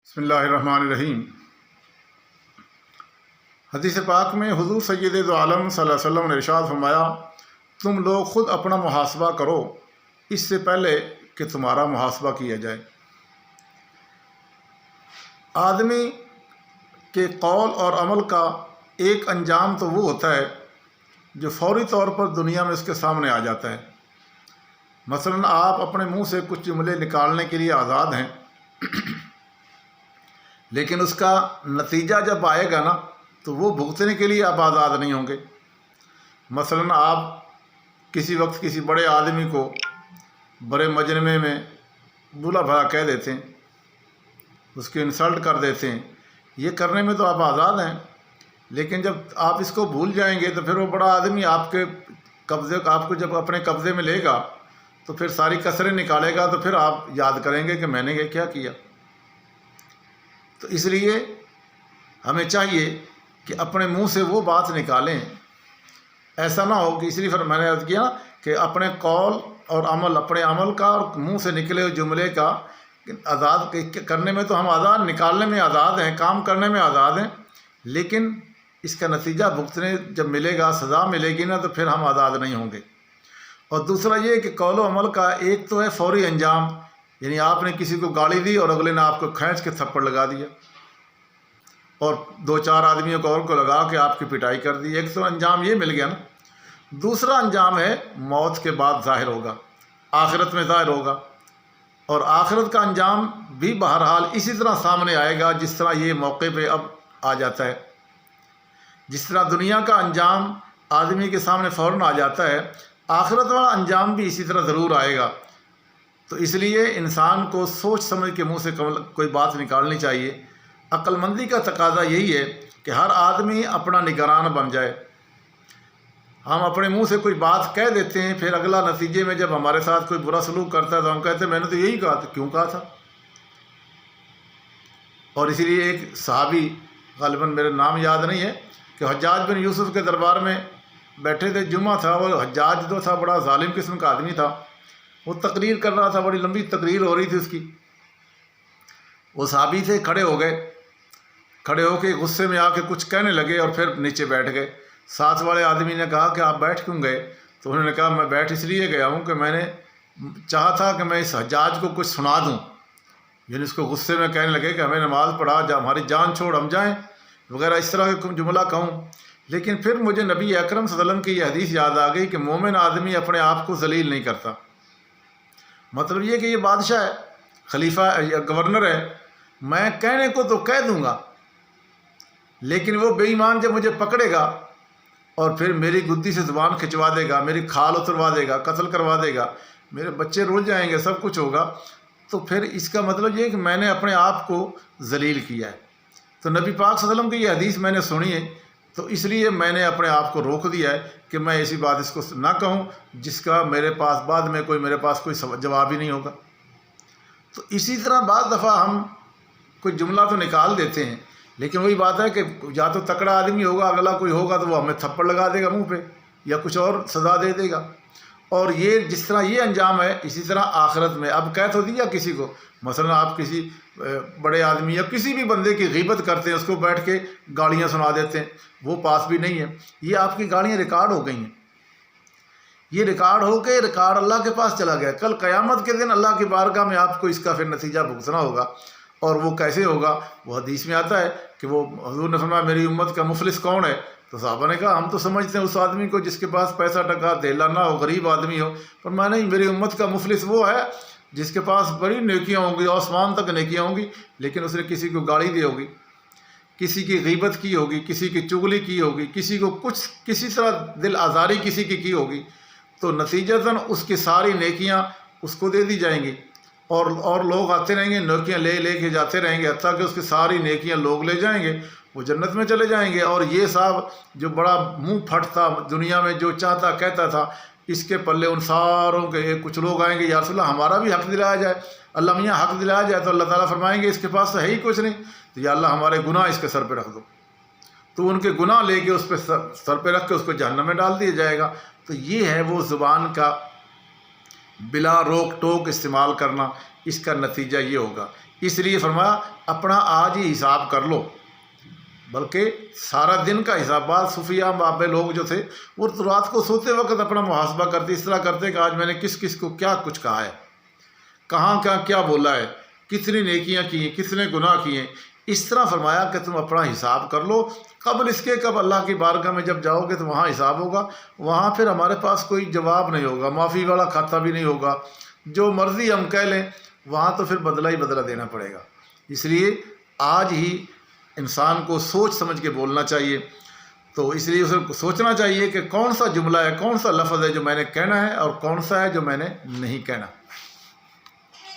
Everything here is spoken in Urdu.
بسم اللہ الرحمن الرحیم۔ حدیث پاک میں حضور سید دو عالم صلی اللہ علیہ وسلم نے ارشاد فرمایا، تم لوگ خود اپنا محاسبہ کرو اس سے پہلے کہ تمہارا محاسبہ کیا جائے۔ آدمی کے قول اور عمل کا ایک انجام تو وہ ہوتا ہے جو فوری طور پر دنیا میں اس کے سامنے آ جاتا ہے۔ مثلاً آپ اپنے منہ سے کچھ جملے نکالنے کے لیے آزاد ہیں، لیکن اس کا نتیجہ جب آئے گا نا تو وہ بھگتنے کے لیے آپ آزاد نہیں ہوں گے۔ مثلاً آپ کسی وقت کسی بڑے آدمی کو بڑے مجمع میں برا بھلا کہہ دیتے ہیں، اس کی انسلٹ کر دیتے ہیں، یہ کرنے میں تو آپ آزاد ہیں، لیکن جب آپ اس کو بھول جائیں گے تو پھر وہ بڑا آدمی آپ کو جب اپنے قبضے میں لے گا تو پھر ساری کسریں نکالے گا، تو پھر آپ یاد کریں گے کہ میں نے یہ کیا کیا۔ تو اس لیے ہمیں چاہیے کہ اپنے منہ سے وہ بات نکالیں، ایسا نہ ہو کہ اس لیے پھر میں نے عرض کیا کہ اپنے قول اور عمل، اپنے عمل کا اور منہ سے نکلے ہوئے جملے کا آزاد کرنے میں تو ہم آزاد، نکالنے میں آزاد ہیں، کام کرنے میں آزاد ہیں، لیکن اس کا نتیجہ بھگتنے جب ملے گا، سزا ملے گی نا، تو پھر ہم آزاد نہیں ہوں گے۔ اور دوسرا یہ کہ قول و عمل کا ایک تو ہے فوری انجام، یعنی آپ نے کسی کو گالی دی اور اگلے نے آپ کو کھینچ کے تھپڑ لگا دیا اور دو چار آدمیوں کو اور کو لگا کے آپ کی پٹائی کر دی، ایک تو انجام یہ مل گیا نا۔ دوسرا انجام ہے موت کے بعد ظاہر ہوگا، آخرت میں ظاہر ہوگا، اور آخرت کا انجام بھی بہرحال اسی طرح سامنے آئے گا جس طرح یہ موقع پہ اب آ جاتا ہے۔ جس طرح دنیا کا انجام آدمی کے سامنے فوراً آ جاتا ہے، آخرت والا انجام بھی اسی طرح ضرور آئے گا۔ تو اس لیے انسان کو سوچ سمجھ کے منہ سے کوئی بات نکالنی چاہیے۔ عقل مندی کا تقاضا یہی ہے کہ ہر آدمی اپنا نگران بن جائے۔ ہم اپنے منہ سے کوئی بات کہہ دیتے ہیں، پھر اگلا نتیجے میں جب ہمارے ساتھ کوئی برا سلوک کرتا ہے تو ہم کہتے ہیں میں نے تو یہی کہا تھا، کیوں کہا تھا؟ اور اسی لیے ایک صحابی، غالباً میرے نام یاد نہیں ہے، کہ حجاج بن یوسف کے دربار میں بیٹھے تھے، جمعہ تھا، اور حجاج جو تھا بڑا ظالم قسم کا آدمی تھا، وہ تقریر کر رہا تھا، بڑی لمبی تقریر ہو رہی تھی اس کی۔ وہ صحابی تھے، کھڑے ہو گئے، کھڑے ہو کے غصے میں آ کے کچھ کہنے لگے اور پھر نیچے بیٹھ گئے۔ ساتھ والے آدمی نے کہا کہ آپ بیٹھ کیوں گئے؟ تو انہوں نے کہا میں بیٹھ اس لیے گیا ہوں کہ میں نے چاہا تھا کہ میں اس حجاج کو کچھ سنا دوں، یعنی اس کو غصے میں کہنے لگے کہ ہمیں نماز پڑھا، ہماری جان چھوڑ ہم جائیں وغیرہ، اس طرح کے جملہ کہوں۔ لیکن پھر مجھے نبی اکرم صلی اللہ علیہ وسلم کی یہ حدیث یاد آ گئی کہ مومن آدمی اپنے آپ کو ذلیل نہیں کرتا۔ مطلب یہ کہ یہ بادشاہ ہے، خلیفہ یا گورنر ہے، میں کہنے کو تو کہہ دوں گا، لیکن وہ بے ایمان جب مجھے پکڑے گا اور پھر میری گدی سے زبان کھنچوا دے گا، میری کھال اتروا دے گا، قتل کروا دے گا، میرے بچے رول جائیں گے، سب کچھ ہوگا، تو پھر اس کا مطلب یہ کہ میں نے اپنے آپ کو ذلیل کیا ہے۔ تو نبی پاک صلی اللہ علیہ وسلم کی یہ حدیث میں نے سنی ہے، تو اس لیے میں نے اپنے آپ کو روک دیا ہے کہ میں ایسی بات اس کو نہ کہوں جس کا میرے پاس بعد میں میرے پاس کوئی جواب ہی نہیں ہوگا۔ تو اسی طرح بعض دفعہ ہم کوئی جملہ تو نکال دیتے ہیں، لیکن وہی بات ہے کہ یا تو تکڑا آدمی ہوگا، اگلا کوئی ہوگا تو وہ ہمیں تھپڑ لگا دے گا منہ پہ یا کچھ اور سزا دے دے گا۔ اور یہ جس طرح یہ انجام ہے، اسی طرح آخرت میں اب کہہ تو دیا کسی کو، مثلا آپ کسی بڑے آدمی یا کسی بھی بندے کی غیبت کرتے ہیں، اس کو بیٹھ کے گالیاں سنا دیتے ہیں، وہ پاس بھی نہیں ہے، یہ آپ کی گالیاں ریکارڈ ہو گئی ہیں، یہ ریکارڈ ہو کے ریکارڈ اللہ کے پاس چلا گیا، کل قیامت کے دن اللہ کی بارگاہ میں آپ کو اس کا پھر نتیجہ بھگتنا ہوگا۔ اور وہ کیسے ہوگا؟ وہ حدیث میں آتا ہے کہ وہ حضور نے فرمایا میری امت کا مفلس کون ہے؟ تو صحابہ نے کہا ہم تو سمجھتے ہیں اس آدمی کو جس کے پاس پیسہ ٹکا دھیلا نہ ہو، غریب آدمی ہو، پر میں نہیں، میری امت کا مفلس وہ ہے جس کے پاس بڑی نیکیاں ہوں گی، آسمان تک نیکیاں ہوں گی، لیکن اس نے کسی کو گالی دی ہوگی، کسی کی غیبت کی ہوگی، کسی کی چغلی کی ہوگی، کسی کو کسی طرح دل آزاری کسی کی ہوگی، تو نتیجتاً اس کی ساری نیکیاں اس کو دے دی جائیں گی، اور لوگ آتے رہیں گے، نیکیاں لے کے جاتے رہیں گے، حتیٰ کہ اس کی ساری نیکیاں لوگ لے جائیں گے، وہ جنت میں چلے جائیں گے۔ اور یہ صاحب جو بڑا منہ پھٹ تھا، دنیا میں جو چاہتا کہتا تھا، اس کے پلے ان ساروں کے کچھ لوگ آئیں گے، یا رسول اللہ ہمارا بھی حق دلایا جائے، اللہ میاں حق دلایا جائے، تو اللہ تعالیٰ فرمائیں گے اس کے پاس تو ہے ہی کچھ نہیں، تو یا اللہ ہمارے گناہ اس کے سر پہ رکھ دو، تو ان کے گناہ لے کے اس پہ سر پہ رکھ کے اس کو جہنم میں ڈال دیا جائے گا۔ تو یہ ہے وہ زبان کا بلا روک ٹوک استعمال کرنا، اس کا نتیجہ یہ ہوگا۔ اس لیے فرمایا اپنا آج ہی حساب کر لو، بلکہ سارا دن کا حساب. بعض صوفیہ بابے لوگ جو تھے وہ رات کو سوتے وقت اپنا محاسبہ کرتے، اس طرح کرتے کہ آج میں نے کس کس کو کیا کچھ کہا ہے، کہاں کہاں کیا بولا ہے، کتنی نیکیاں کی ہیں، کتنے گناہ کیے ہیں. اس طرح فرمایا کہ تم اپنا حساب کر لو قبل اس کے کب اللہ کی بارگاہ میں جب جاؤ گے تو وہاں حساب ہوگا. وہاں پھر ہمارے پاس کوئی جواب نہیں ہوگا، معافی والا کھاتا بھی نہیں ہوگا، جو مرضی ہم کہہ لیں وہاں تو پھر بدلہ ہی بدلہ دینا پڑے گا. اس لیے آج ہی انسان کو سوچ سمجھ کے بولنا چاہیے. تو اس لیے اسے سوچنا چاہیے کہ کون سا جملہ ہے، کون سا لفظ ہے جو میں نے کہنا ہے اور کون سا ہے جو میں نے نہیں کہنا.